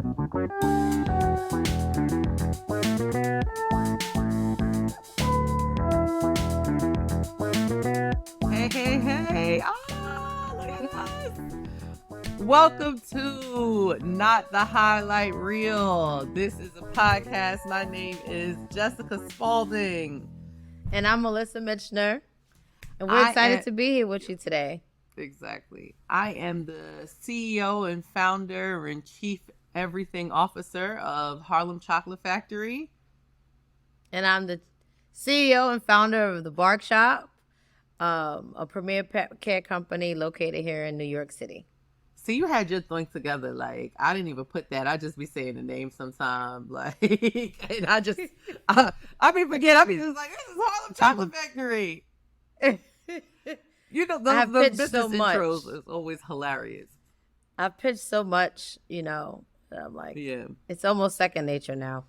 Hey. Oh, look at us. Welcome to Not the Highlight Reel. This is a podcast. My name is Jessica Spaulding. And I'm Melissa Mitchner. And we're excited to be here with you today. Exactly. I am the CEO and founder and chief everything officer of Harlem Chocolate Factory. And I'm the CEO and founder of the Bark Shop, a premier pet care company located here in New York City. See, you had your thing together. Like, I didn't even put that. I just be saying the name sometimes. Like, and I be forget. I be just like, this is Harlem Chocolate Factory. You know, the business so intros is always hilarious. I've pitched so much, that I'm like, yeah, it's almost second nature now.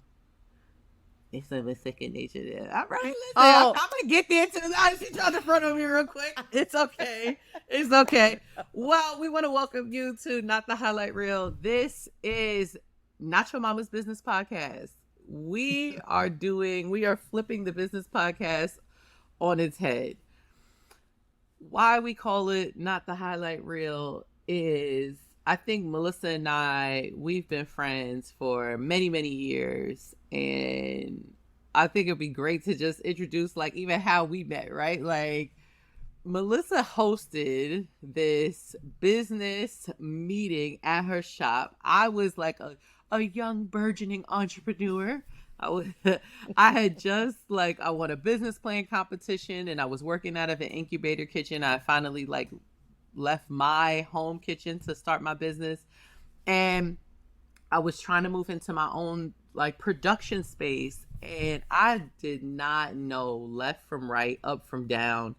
It's almost second nature there. All right, listen, I'm going to get there too. I see you on the front of me real quick. It's okay. It's okay. Well, we want to welcome you to Not the Highlight Reel. This is Not Your Mama's Business Podcast. We are flipping the business podcast on its head. Why we call it Not the Highlight Reel is, I think Melissa and we've been friends for many, many years. And I think it'd be great to just introduce like even how we met, right? Like Melissa hosted this business meeting at her shop. I was like a young burgeoning entrepreneur. I had just I won a business plan competition and I was working out of an incubator kitchen. I finally left my home kitchen to start my business. And I was trying to move into my own production space. And I did not know left from right, up from down.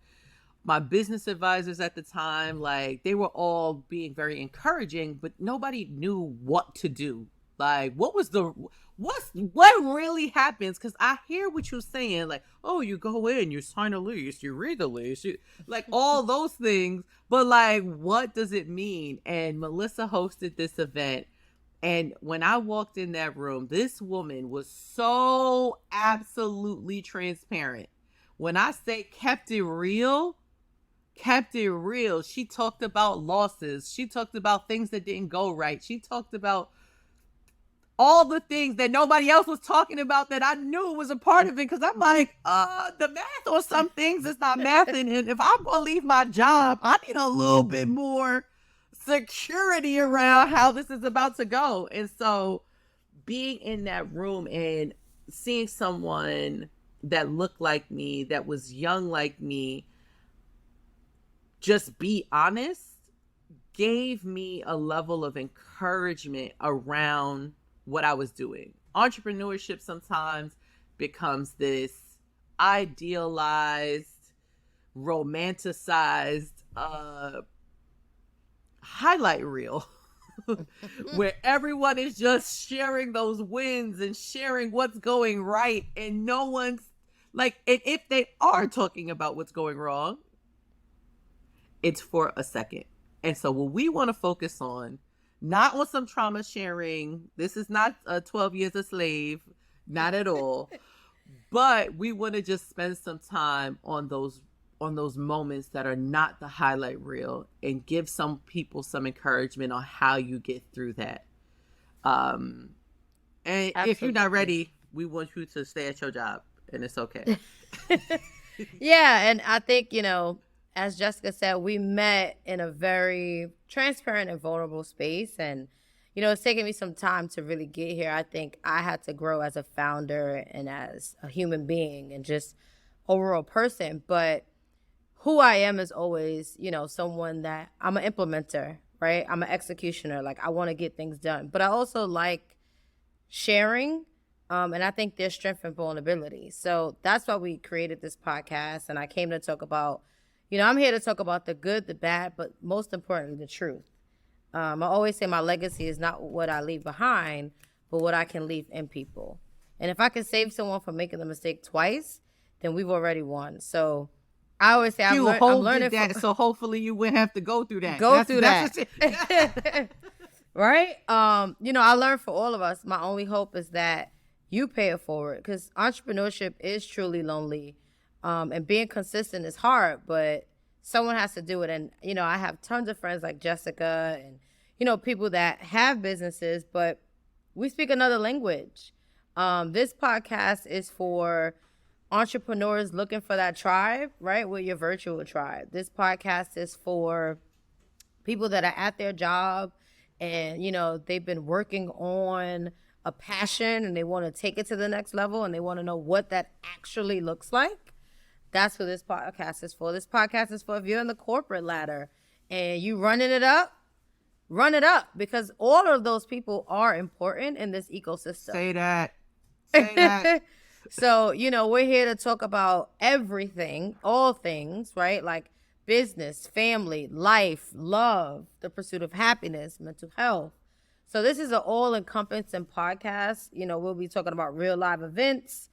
My business advisors at the time, they were all being very encouraging, but nobody knew what to do. What really happens? Because I hear what you're saying, you go in, you sign a lease, you read the lease, all those things. But what does it mean? And Melissa hosted this event. And when I walked in that room, this woman was so absolutely transparent. When I say kept it real. She talked about losses. She talked about things that didn't go right. She talked about all the things that nobody else was talking about that I knew was a part of it. Because I'm the math on some things is not mathing. And if I'm going to leave my job, I need a little bit more security around how this is about to go. And so being in that room and seeing someone that looked like me, that was young like me, just be honest, gave me a level of encouragement around what I was doing. Entrepreneurship sometimes becomes this idealized, romanticized highlight reel where everyone is just sharing those wins and sharing what's going right, and no one's and if they are talking about what's going wrong, it's for a second. And so what we want to focus on, not on some trauma sharing, this is not 12 years a slave, not at all, but we want to just spend some time on those moments that are not the highlight reel and give some people some encouragement on how you get through that. And Absolutely. If you're not ready, we want you to stay at your job, and it's okay. Yeah. And I think, as Jessica said, we met in a very transparent and vulnerable space. And, it's taken me some time to really get here. I think I had to grow as a founder and as a human being and just overall person. But who I am is always, someone that I'm an implementer, right? I'm an executioner. I want to get things done. But I also like sharing. And I think there's strength in vulnerability. So that's why we created this podcast. And I came to talk about, I'm here to talk about the good, the bad, but most importantly, the truth. I always say my legacy is not what I leave behind, but what I can leave in people. And if I can save someone from making the mistake twice, then we've already won. So I always say I'm learning that, so hopefully you wouldn't have to go through that. That's Right? I learned for all of us, my only hope is that you pay it forward because entrepreneurship is truly lonely. And being consistent is hard, but someone has to do it. And, I have tons of friends like Jessica and, people that have businesses, but we speak another language. This podcast is for entrepreneurs looking for that tribe, right? With your virtual tribe. This podcast is for people that are at their job and they've been working on a passion and they want to take it to the next level and they want to know what that actually looks like. That's what this podcast is for. This podcast is for if you're in the corporate ladder and you running it up, run it up, because all of those people are important in this ecosystem. Say that. Say that. So, we're here to talk about everything, all things, right? Like business, family, life, love, the pursuit of happiness, mental health. So this is an all-encompassing podcast. We'll be talking about real live events,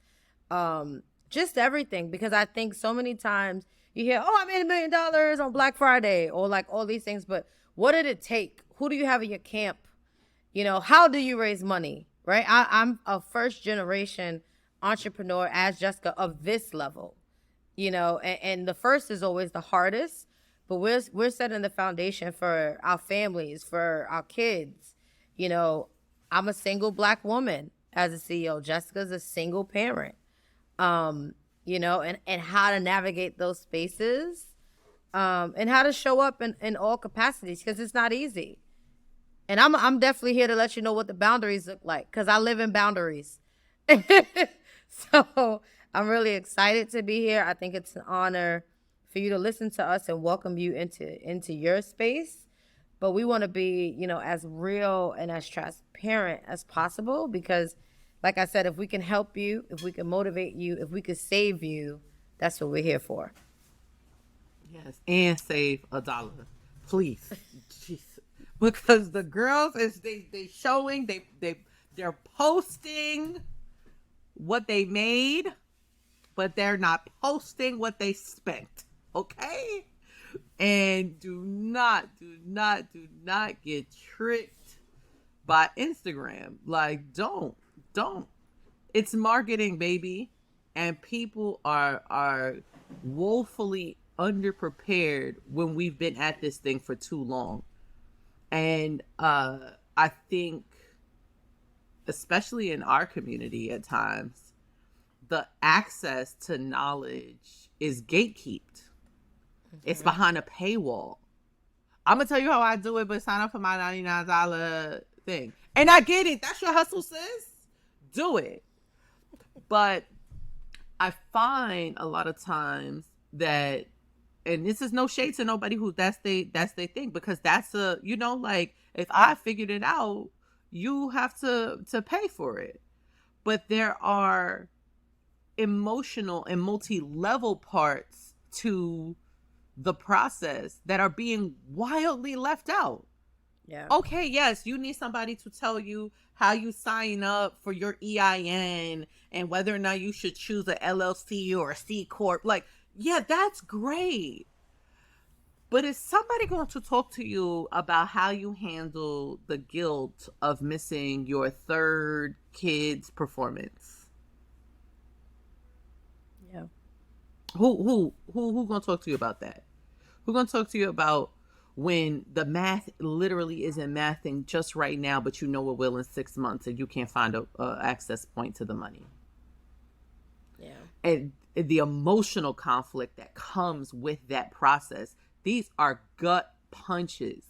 just everything, because I think so many times you hear, oh, I made $1 million on Black Friday or like all these things, but what did it take? Who do you have in your camp? How do you raise money, right? I'm a first generation entrepreneur as Jessica of this level, and the first is always the hardest, but we're setting the foundation for our families, for our kids. I'm a single Black woman as a CEO. Jessica's a single parent, and how to navigate those spaces, and how to show up in all capacities, because it's not easy. And I'm definitely here to let you know what the boundaries look like, because I live in boundaries. So I'm really excited to be here. I think it's an honor for you to listen to us and welcome you into your space. But we want to be, as real and as transparent as possible, because like I said, if we can help you, if we can motivate you, if we can save you, that's what we're here for. Yes, and save $1, please. Jeez. Because the girls they showing, they're posting what they made, but they're not posting what they spent. Okay? And do not get tricked by Instagram. Like, don't. It's marketing, baby. And people are woefully underprepared when we've been at this thing for too long. And I think, especially in our community at times, the access to knowledge is gatekept. Mm-hmm. It's behind a paywall. I'm going to tell you how I do it, but sign up for my $99 thing. And I get it. That's your hustle, sis. Do it. But I find a lot of times that, and this is no shade to nobody who that's their thing, because that's like, if I figured it out, you have to pay for it. But there are emotional and multi-level parts to the process that are being wildly left out. Yeah. Okay, yes, you need somebody to tell you how you sign up for your EIN and whether or not you should choose a LLC or a C Corp. Like, yeah, that's great. But is somebody going to talk to you about how you handle the guilt of missing your third kid's performance? Yeah. Who going to talk to you about that? Who going to talk to you about when the math literally isn't mathing just right now, but it will in 6 months, and you can't find a access point to the money? Yeah. And the emotional conflict that comes with that process. These are gut punches.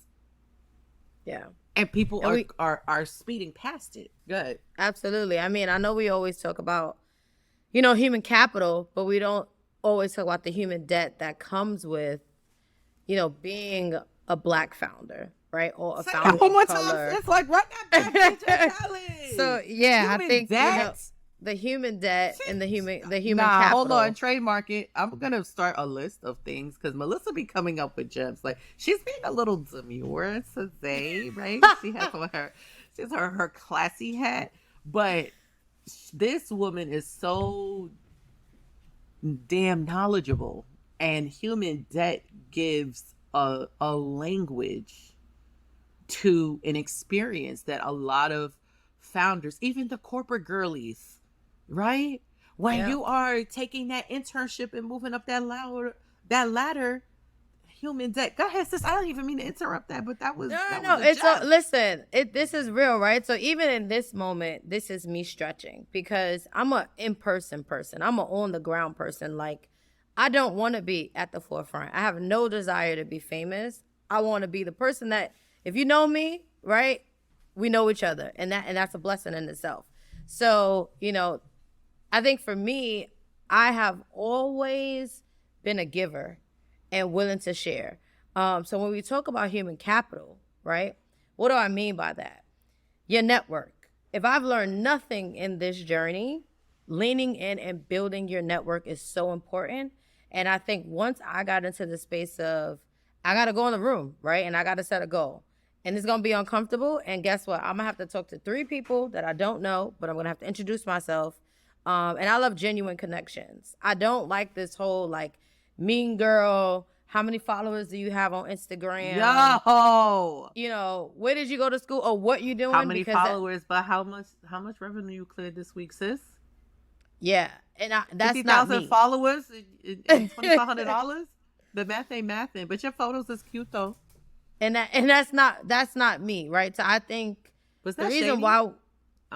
Yeah. And people are speeding past it. Good. Absolutely. I mean, I know we always talk about, human capital, but we don't always talk about the human debt that comes with, being a Black founder, right? Or a founder of color. It's like, run that back. So, yeah, human I think, debt. The human debt and the human capital. Hold on, trademark it. I'm gonna start a list of things because Melissa be coming up with gems. Like, she's being a little demure today, right? She has her classy hat, but this woman is so damn knowledgeable, and human debt gives a language to an experience that a lot of founders, even the corporate girlies, right? When you are taking that internship and moving up that ladder, human debt. Go ahead, sis. I don't even mean to interrupt that, but that was listen. This is real, right? So even in this moment, this is me stretching because I'm a in-person person. I'm a on the ground person. Like, I don't want to be at the forefront. I have no desire to be famous. I want to be the person that, if you know me, right, we know each other, and that's a blessing in itself. So, I think for me, I have always been a giver and willing to share. So when we talk about human capital, right, what do I mean by that? Your network. If I've learned nothing in this journey, leaning in and building your network is so important. And I think once I got into the space of, I got to go in the room, right, and I got to set a goal. And it's going to be uncomfortable. And guess what? I'm going to have to talk to 3 people that I don't know, but I'm going to have to introduce myself. And I love genuine connections. I don't like this whole, like, mean girl, how many followers do you have on Instagram? Yo! Where did you go to school or what you doing? How many followers, but how much revenue you cleared this week, sis? Yeah. And that's 50, not 50,000 followers and $2,500? The math ain't mathing, but your photos is cute though. And that's not me, right? So I think was that the reason shady? why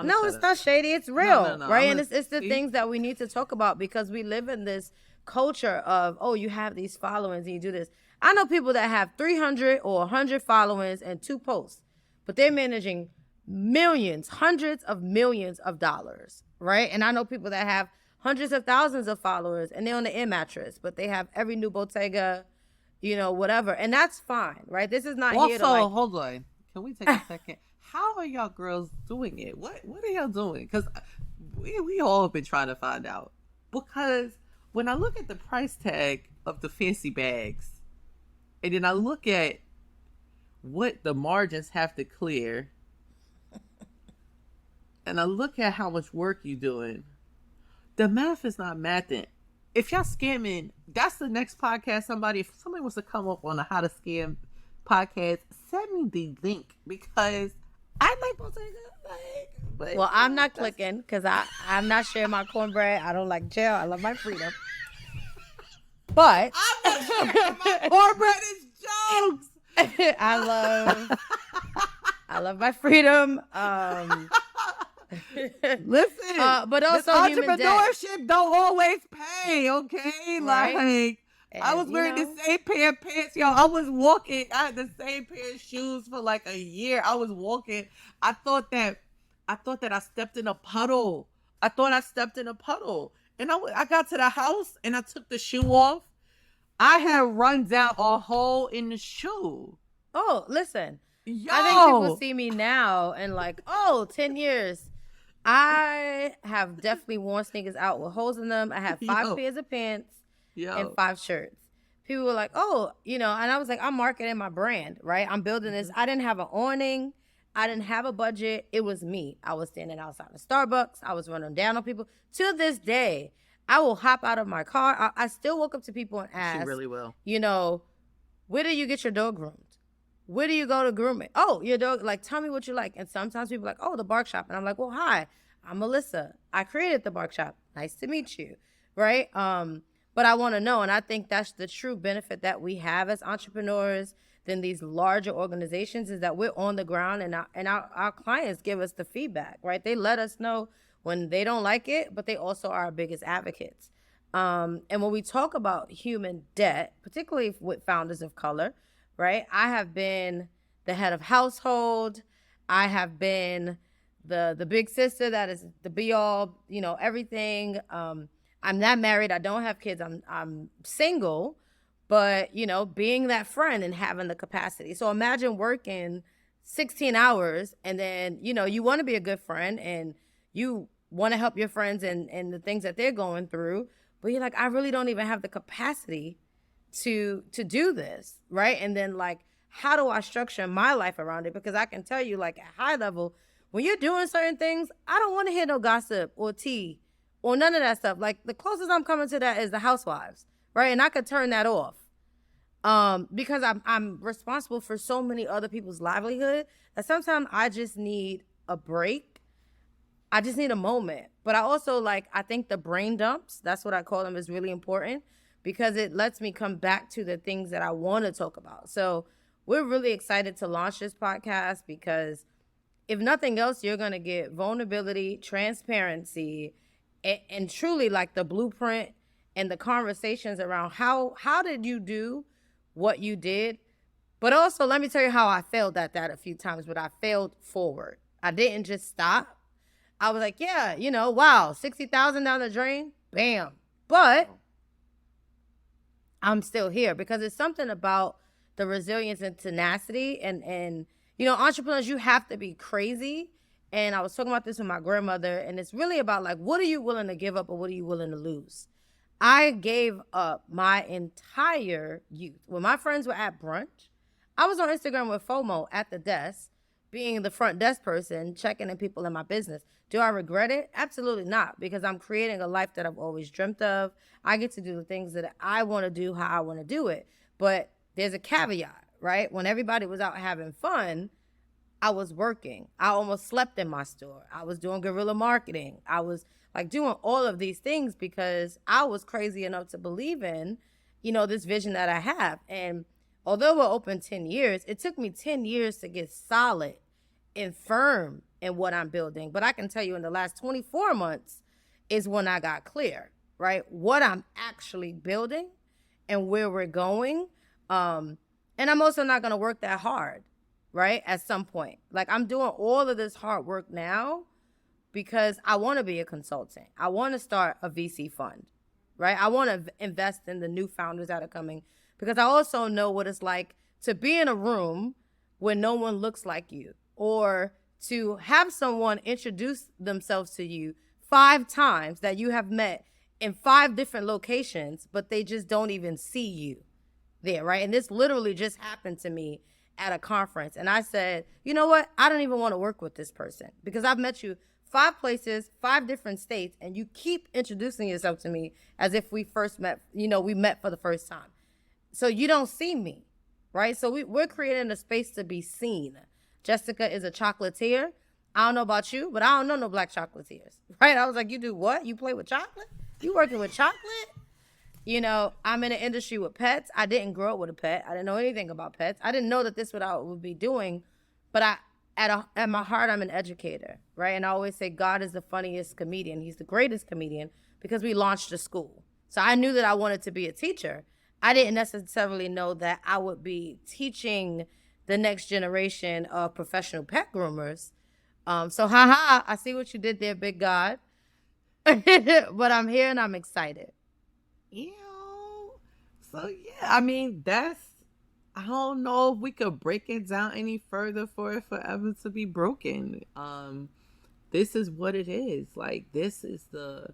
no, it's not shady. It's real, no, right? And it's the things that we need to talk about because we live in this culture of, oh, you have these followings and you do this. I know people that have 300 or 100 followings and 2 posts, but they're managing millions, hundreds of millions of dollars, right? And I know people that have hundreds of thousands of followers and they're on the air mattress, but they have every new Bottega, whatever. And that's fine, right? This is not here to like... hold on. Can we take a second? How are y'all girls doing it? What are y'all doing? Because we all been trying to find out. Because when I look at the price tag of the fancy bags, and then I look at what the margins have to clear, and I look at how much work you're doing, the math is not mathing. If y'all scamming, that's the next podcast. If somebody wants to come up on a how to scam podcast, send me the link because I like Bottega. Well, I'm not clicking because I'm not sharing my cornbread. I don't like jail. I love my freedom. But I'm not sharing my cornbread is jokes. I love my freedom. Listen, but also entrepreneurship don't always pay, okay? Right? Like, I was wearing the same pair of pants, y'all. I had the same pair of shoes for like a year. I was walking. I thought that I stepped in a puddle. And I got to the house and I took the shoe off. I had run down a hole in the shoe. Oh, listen. Yo. I think people see me now and like, 10 years. I have definitely worn sneakers out with holes in them. I have 5 pairs of pants and 5 shirts. People were like, and I was like, I'm marketing my brand, right? I'm building this. I didn't have an awning. I didn't have a budget. It was me. I was standing outside of Starbucks. I was running down on people. To this day, I will hop out of my car. I still walk up to people and ask. She really will. Where do you get your dog groomed? Where do you go to groom it? Oh, your dog, like, tell me what you like. And sometimes people are like, oh, the bark shop. And I'm like, well, hi, I'm Melissa. I created the bark shop. Nice to meet you, right? But I want to know. And I think that's the true benefit that we have as entrepreneurs than these larger organizations is that we're on the ground and our clients give us the feedback, right? They let us know when they don't like it, but they also are our biggest advocates. And when we talk about human debt, particularly with founders of color, right? I have been the head of household. I have been the big sister that is the be all, everything. I'm not married. I don't have kids. I'm single, but being that friend and having the capacity. So imagine working 16 hours and then, you want to be a good friend and you want to help your friends and the things that they're going through, but you're like, I really don't even have the capacity to do this, right? And then like, how do I structure my life around it? Because I can tell you, like, at high level, when you're doing certain things, I don't want to hear no gossip or tea or none of that stuff. Like, the closest I'm coming to that is the housewives, right? And I could turn that off. Because I'm responsible for so many other people's livelihood that sometimes I just need a break. I just need a moment. But I also I think the brain dumps, that's what I call them, is really important because it lets me come back to the things that I want to talk about. So we're really excited to launch this podcast because if nothing else, you're going to get vulnerability, transparency, and truly the blueprint and the conversations around how did you do what you did. But also, let me tell you how I failed at that a few times, but I failed forward. I didn't just stop. I was like, yeah, wow, 60,000 down the drain, bam. But I'm still here because it's something about the resilience and tenacity and entrepreneurs, you have to be crazy. And I was talking about this with my grandmother, and it's really about what are you willing to give up or what are you willing to lose? I gave up my entire youth. When my friends were at brunch, I was on Instagram with FOMO at the desk, being the front desk person, checking in people in my business. Do I regret it? Absolutely not, because I'm creating a life that I've always dreamt of. I get to do the things that I want to do how I want to do it. But there's a caveat, right? When everybody was out having fun, I was working. I almost slept in my store. I was doing guerrilla marketing. I was doing all of these things because I was crazy enough to believe in, this vision that I have. And although we're open 10 years, it took me 10 years to get solid and firm in what I'm building. But I can tell you in the last 24 months is when I got clear, right? What I'm actually building and where we're going. And I'm also not going to work that hard, right? At some point, I'm doing all of this hard work now because I want to be a consultant. I want to start a VC fund, right? I want to invest in the new founders that are coming because I also know what it's like to be in a room where no one looks like you, or to have someone introduce themselves to you 5 times that you have met in 5 different locations, but they just don't even see you there, right? And this literally just happened to me at a conference. And I said, you know what? I don't even want to work with this person because I've met you 5 places, 5 different states, and you keep introducing yourself to me as if we first met, we met for the first time. So you don't see me, right? So we're creating a space to be seen. Jessica is a chocolatier. I don't know about you, but I don't know no black chocolatiers, right? I was like, you do what? You play with chocolate? You working with chocolate? I'm in an industry with pets. I didn't grow up with a pet. I didn't know anything about pets. I didn't know that this what I would be doing, but at my heart, I'm an educator, right? And I always say God is the funniest comedian. He's the greatest comedian because we launched a school. So I knew that I wanted to be a teacher. I didn't necessarily know that I would be teaching the next generation of professional pet groomers. So I see what you did there, big God. But I'm here and I'm excited. So yeah, I mean, I don't know if we could break it down any further for it forever to be broken. This is what it is. This is the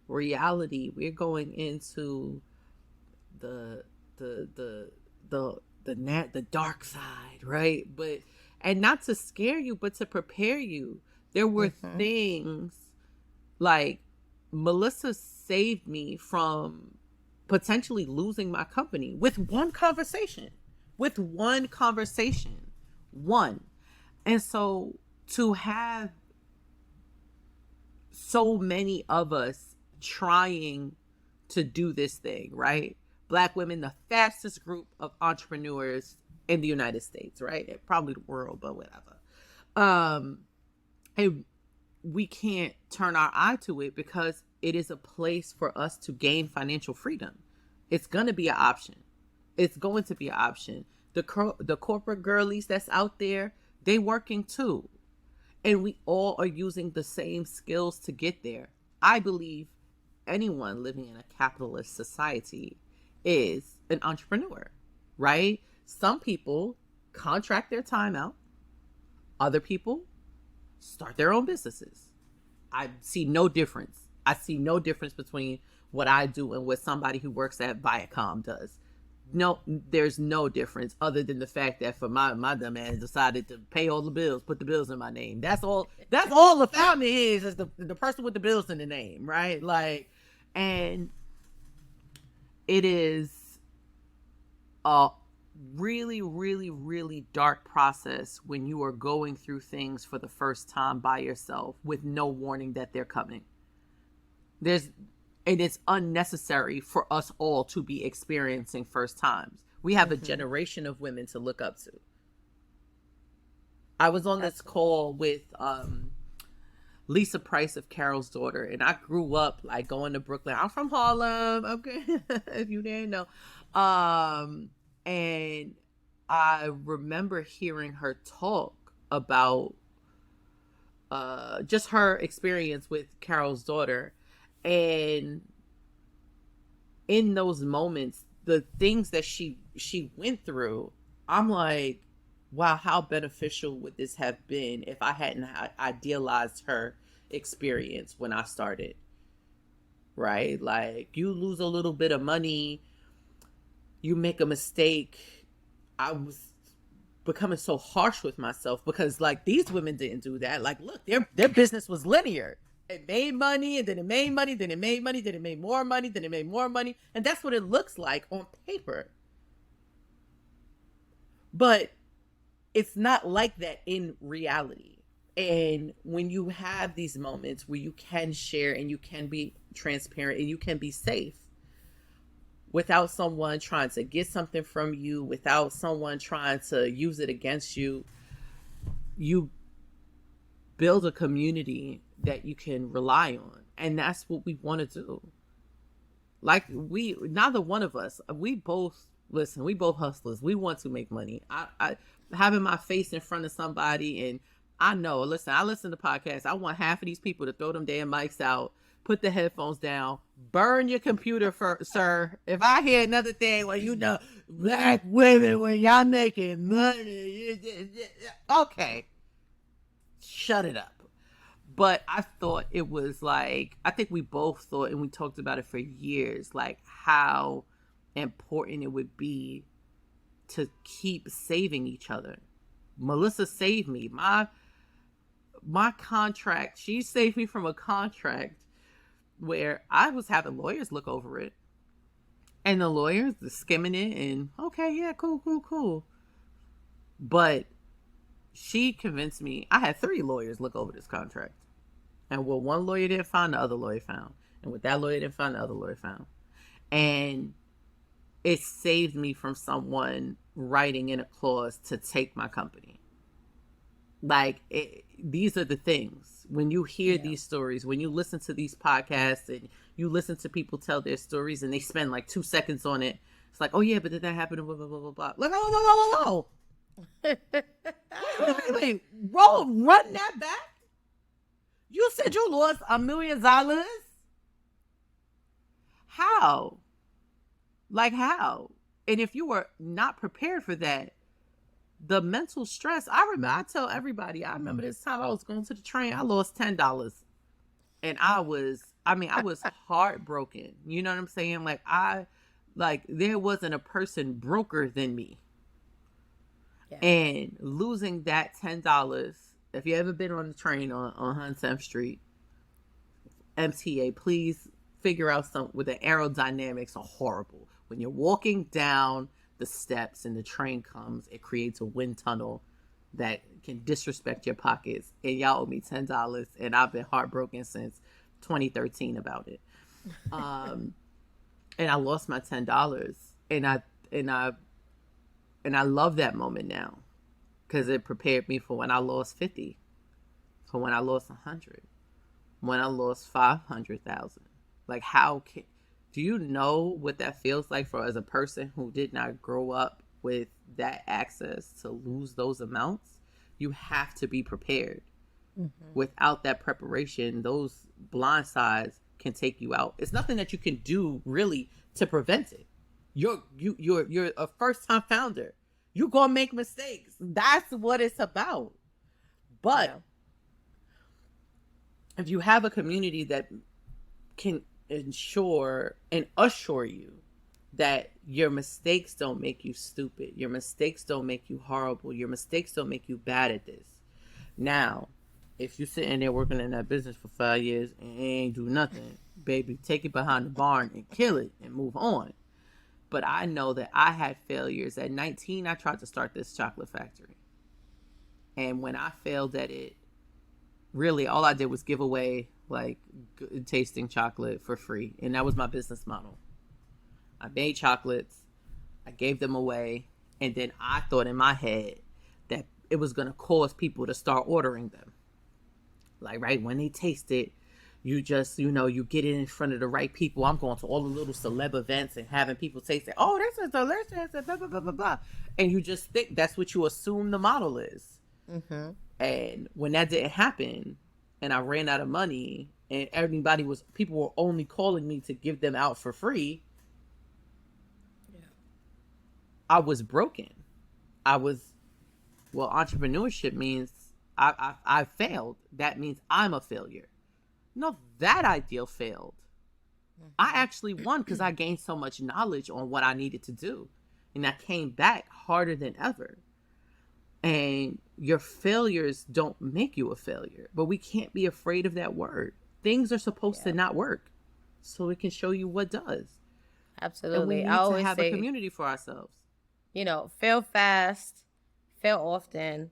reality. We're going into the dark side, right? And not to scare you, but to prepare you. There were things Melissa saved me from potentially losing my company with one conversation. And so to have so many of us trying to do this thing, right? Black women, the fastest group of entrepreneurs in the United States, right? Probably the world, but whatever. And we can't turn our eye to it because it is a place for us to gain financial freedom. It's going to be an option. The corporate girlies that's out there, they working too. And we all are using the same skills to get there. I believe anyone living in a capitalist society is an entrepreneur, right? Some people contract their time out. Other people start their own businesses. I see no difference between what I do and what somebody who works at Viacom does. No, there's no difference other than the fact that for my dumb ass decided to pay all the bills, put the bills in my name. That's all the family is the person with the bills in the name, right? And it is really, really, really dark process when you are going through things for the first time by yourself with no warning that they're coming. And it's unnecessary for us all to be experiencing first times. We have a generation of women to look up to. I was on this call with Lisa Price of Carol's Daughter, and I grew up like going to Brooklyn. I'm from Harlem, okay, if you didn't know. And I remember hearing her talk about just her experience with Carol's Daughter. And in those moments, the things that she went through, I'm like, wow, how beneficial would this have been if I hadn't idealized her experience when I started, right? Like, you lose a little bit of money, you make a mistake. I was becoming so harsh with myself because, like, these women didn't do that. Like, look, their business was linear. It made money, and then it made money, then it made money, then it made more money, then it made more money. And that's what it looks like on paper. But it's not like that in reality. And when you have these moments where you can share and you can be transparent and you can be safe without someone trying to get something from you, without someone trying to use it against you, you build a community that you can rely on. And that's what we want to do. Like, neither one of us, we both hustlers. We want to make money. I having my face in front of somebody, and I listen to podcasts. I want half of these people to throw them damn mics out, put the headphones down, burn your computer, sir. If I hear another thing, well, black women, when y'all making money, okay, shut it up. But I thought it was like, I think we both thought, and we talked about it for years, like how important it would be to keep saving each other. Melissa saved me. My contract, she saved me from a contract where I was having lawyers look over it. And the lawyers are skimming it and, okay, yeah, cool. But she convinced me. I had 3 lawyers look over this contract. And what one lawyer didn't find, the other lawyer found. And what that lawyer didn't find, the other lawyer found. And it saved me from someone writing in a clause to take my company. Like, these are the things. When you hear these stories, when you listen to these podcasts and you listen to people tell their stories and they spend like 2 seconds on it, it's like, oh yeah, but did that happen? Blah, blah, blah, blah, blah. Like, oh, wait. Run that back? You said you lost $1 million? How? Like, how? And if you were not prepared for that, the mental stress, I tell everybody, I remember this time I was going to the train, I lost $10. And I was heartbroken. You know what I'm saying? Like there wasn't a person broker than me. Yeah. And losing that $10, if you ever been on the train on 107th Street, MTA, please figure out something with the aerodynamics are horrible. When you're walking down the steps and the train comes, it creates a wind tunnel that can disrespect your pockets. And y'all owe me $10, and I've been heartbroken since 2013 about it. And I lost my $10, and I love that moment now because it prepared me for when I lost 50, for when I lost 100, when I lost 500,000. Like, do you know what that feels like for as a person who did not grow up with that access to lose those amounts? You have to be prepared. Mm-hmm. Without that preparation, those blind sides can take you out. It's nothing that you can do really to prevent it. You're a first time founder. You're gonna make mistakes. That's what it's about. But if you have a community that can ensure and assure you that your mistakes don't make you stupid, your mistakes don't make you horrible, your mistakes don't make you bad at this. Now, if you're sitting there working in that business for 5 years and ain't do nothing, baby, take it behind the barn and kill it and move on. But I know that I had failures. At 19, I tried to start this chocolate factory. And when I failed at it, really all I did was give away like good tasting chocolate for free. And that was my business model. I made chocolates, I gave them away, and then I thought in my head that it was going to cause people to start ordering them. Like, right, when they taste it, you just, you get it in front of the right people. I'm going to all the little celeb events and having people taste it. Oh, this is delicious, and blah, blah, blah, blah, blah. And you just think that's what you assume the model is. Mm-hmm. And when that didn't happen, and I ran out of money, and people were only calling me to give them out for free, I was broken. Entrepreneurship means I failed. That means I'm a failure. No, that ideal failed. I actually won because I gained so much knowledge on what I needed to do. And I came back harder than ever. And your failures don't make you a failure. But we can't be afraid of that word. Things are supposed to not work. So it can show you what does. Absolutely. And we need to have a community for ourselves. Fail fast, fail often.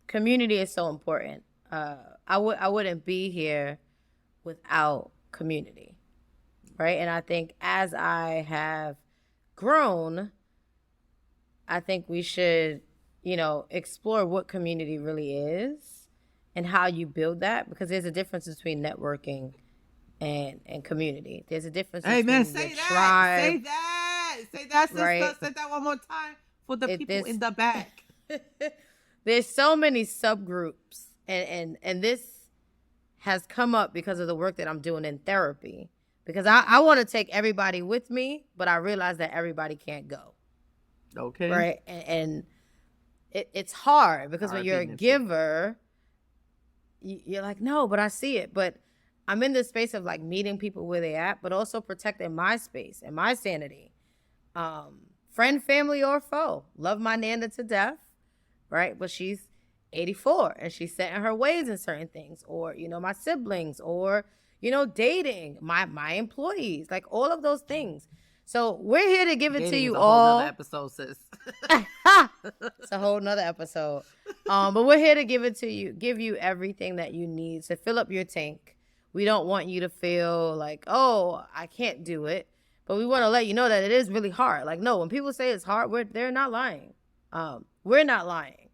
Community is so important. I wouldn't be here without community, right? And I think as I have grown, I think we should, explore what community really is and how you build that, because there's a difference between networking and community. There's a difference between say that. tribe. Say that. Say that, sister. Right? Say that one more time for the people in the back. There's so many subgroups, and this has come up because of the work that I'm doing in therapy. Because I want to take everybody with me, but I realize that everybody can't go. Okay. Right? And it's hard because when you're a giver, you're like, no, but I see it. But I'm in this space of like meeting people where they at, but also protecting my space and my sanity. Friend, family, or foe. Love my Nana to death, right? But she's 84 and she's set in her ways in certain things. Or, my siblings, or, dating, my employees, like all of those things. So we're here to give it to you all. It's a whole nother episode, sis. It's a whole nother episode. But we're here to give you everything that you need to fill up your tank. We don't want you to feel like, oh, I can't do it. But we want to let you know that it is really hard. Like, no, when people say it's hard, they're not lying. We're not lying.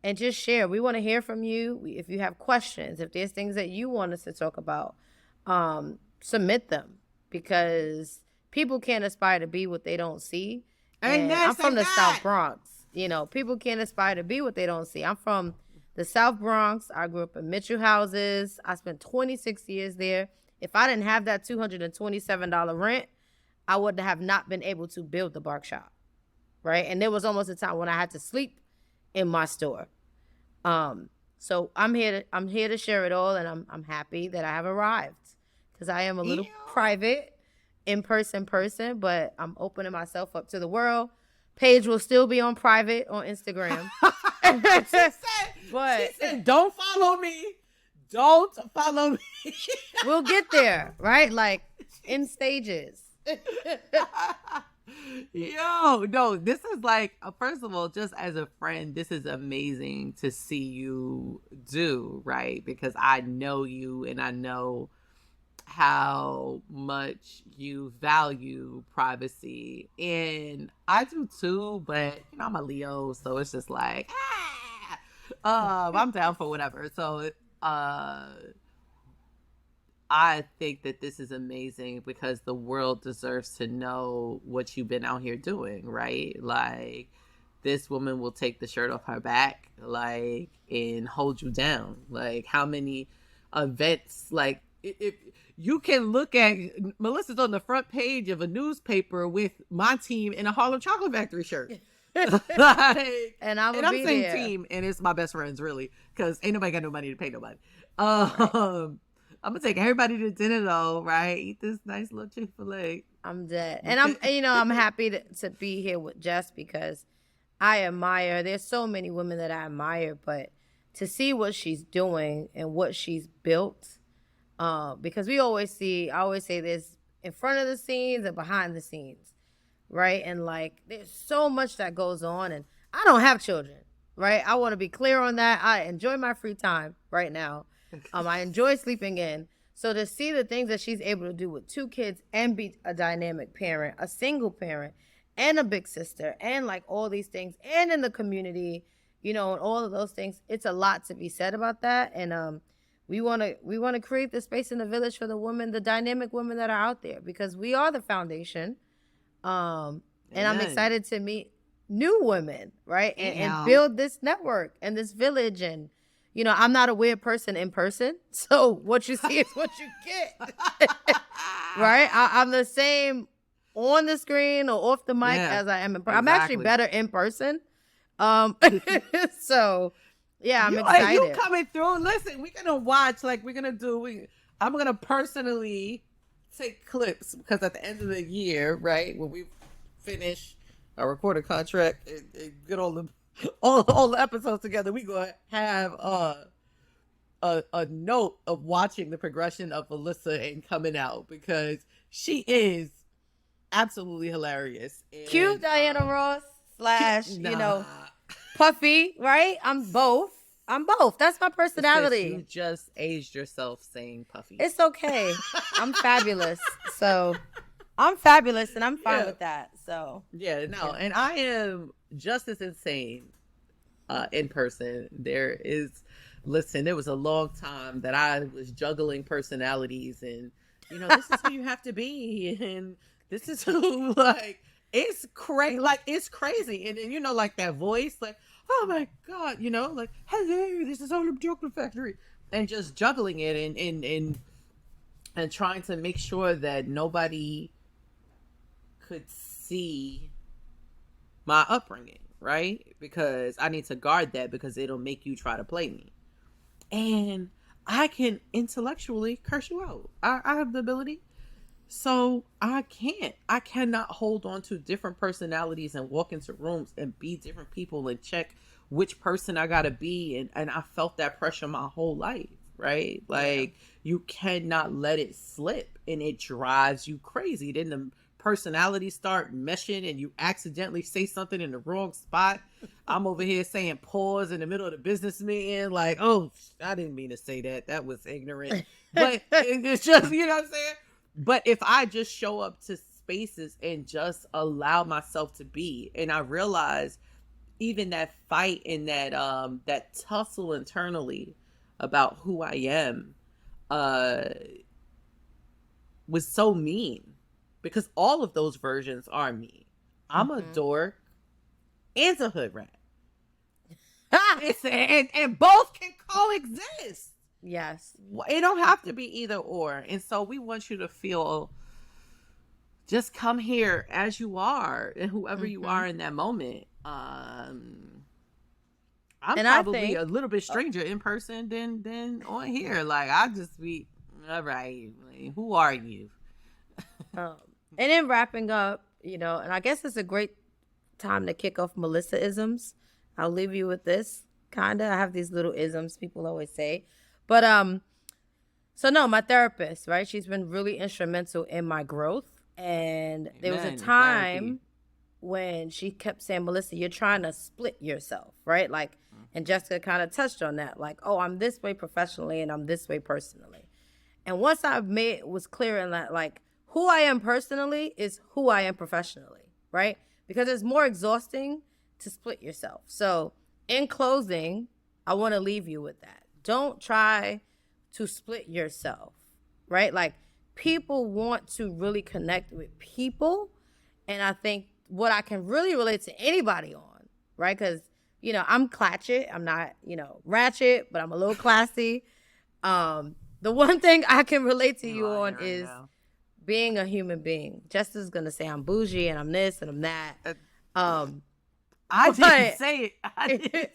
And just share. We want to hear from you. If you have questions, if there's things that you want us to talk about, submit them, because people can't aspire to be what they don't see. And I'm from the South Bronx. People can't aspire to be what they don't see. I'm from the South Bronx. I grew up in Mitchell houses. I spent 26 years there. If I didn't have that $227 rent, I would have not been able to build the barbershop, right? And there was almost a time when I had to sleep in my store. So I'm here to share it all, and I'm happy that I have arrived, because I am a little private, in-person person, but I'm opening myself up to the world. Page will still be on private on Instagram. She said, don't follow me. Don't follow me. We'll get there, right? Like in stages. Yo, no, this is like, first of all, just as a friend, this is amazing to see you do, right? Because I know you, and I know how much you value privacy, and I do too, but I'm a Leo, so it's just like, I'm down for whatever. So I think that this is amazing, because the world deserves to know what you've been out here doing, right? Like, this woman will take the shirt off her back, like, and hold you down. Like, how many events, like, if you can look at Melissa's on the front page of a newspaper with my team in a Harlem Chocolate Factory shirt. Like, and I'm saying there. Team, and it's my best friends, really, because ain't nobody got no money to pay nobody. Right. I'm gonna take everybody to dinner though, right? Eat this nice little Chick-fil-A. I'm dead, and I'm happy to be here with Jess, because I admire. There's so many women that I admire, but to see what she's doing and what she's built, because I always say there's in front of the scenes and behind the scenes, right? And like, there's so much that goes on, and I don't have children, right? I want to be clear on that. I enjoy my free time right now. I enjoy sleeping in. So to see the things that she's able to do with 2 kids and be a dynamic parent, a single parent, and a big sister, and like all these things, and in the community, and all of those things, it's a lot to be said about that. And we want to create the space in the village for the women, the dynamic women that are out there, because we are the foundation. And I'm excited to meet new women, right? And build this network and this village. And, I'm not a weird person in person. So what you see is what you get, right? I'm the same on the screen or off the mic as I am in person. I'm actually better in person. So yeah, I'm excited. You coming through. Listen, we're gonna watch. Like I'm gonna personally take clips, because at the end of the year, right, when we finish our recorded contract and get all the episodes together, we gonna have a note of watching the progression of Melissa and coming out, because she is absolutely hilarious. And, cute Diana Ross / Puffy, right? I'm both. That's my personality. You just aged yourself saying Puffy. It's okay. I'm fabulous. So I'm fabulous, and I'm fine with that. So and I am just as insane in person. There was a long time that I was juggling personalities, and this is who you have to be, and this is who, like, it's crazy. And then, like that voice, like, oh my God, like, hello, this is Harlem Chocolate Factory. And just juggling it and trying to make sure that nobody could see my upbringing, right? Because I need to guard that, because it'll make you try to play me. And I can intellectually curse you out. I have the ability. So I cannot hold on to different personalities and walk into rooms and be different people and check which person I gotta be. And I felt that pressure my whole life, right? Like, you cannot let it slip, and it drives you crazy. Then the personalities start meshing and you accidentally say something in the wrong spot. I'm over here saying pause in the middle of the business meeting, like, oh, I didn't mean to say that. That was ignorant. But it's just, you know what I'm saying? But if I just show up to spaces and just allow myself to be, and I realize even that fight and that tussle internally about who I am was so mean, because all of those versions are me. I'm a dork and a hood rat. and both can coexist. Yes. It don't have to be either or. And so we want you to feel, just come here as you are, and whoever you are in that moment. I'm probably a little bit stranger in person than on here. Like, I just be, all right, who are you? And then wrapping up, and I guess it's a great time to kick off Melissa isms. I'll leave you with this. I have these little isms people always say. But so no, my therapist, right? She's been really instrumental in my growth. And there was a time when she kept saying, Melissa, you're trying to split yourself, right? Like, and Jessica kind of touched on that. Like, oh, I'm this way professionally and I'm this way personally. And once I was clear in that, like, who I am personally is who I am professionally, right? Because it's more exhausting to split yourself. So in closing, I want to leave you with that. Don't try to split yourself, right? Like, people want to really connect with people. And I think what I can really relate to anybody on, right? Because, I'm clatchet. I'm not, ratchet, but I'm a little classy. The one thing I can relate to you on is being a human being. Jessica's going to say I'm bougie and I'm this and I'm that. I didn't say it.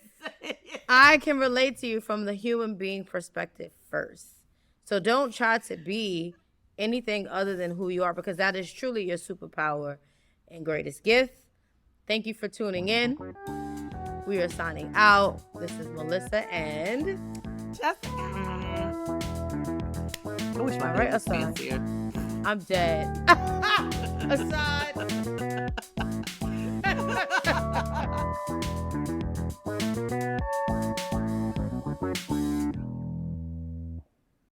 I can relate to you from the human being perspective first. So don't try to be anything other than who you are, because that is truly your superpower and greatest gift. Thank you for tuning in. We are signing out. This is Melissa and Jessica. I wish my right was fancier. I'm dead. Aside.